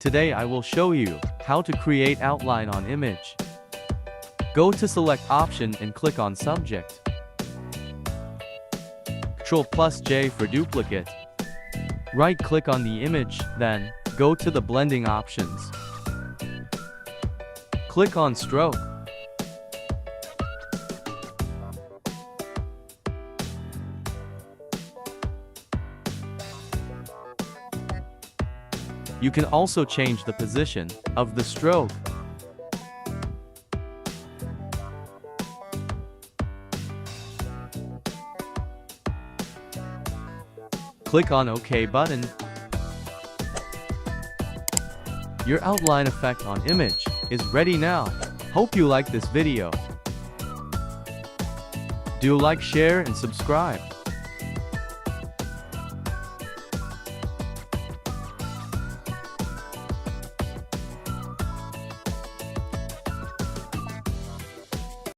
Today I will show you how to create outline on image. Go to select option and click on subject. Ctrl+J for duplicate. Right click on the image, then go to the blending options. Click on stroke. You can also change the position of the stroke. Click on OK button. Your outline effect on image is ready now. Hope you like this video. Do like, share and subscribe.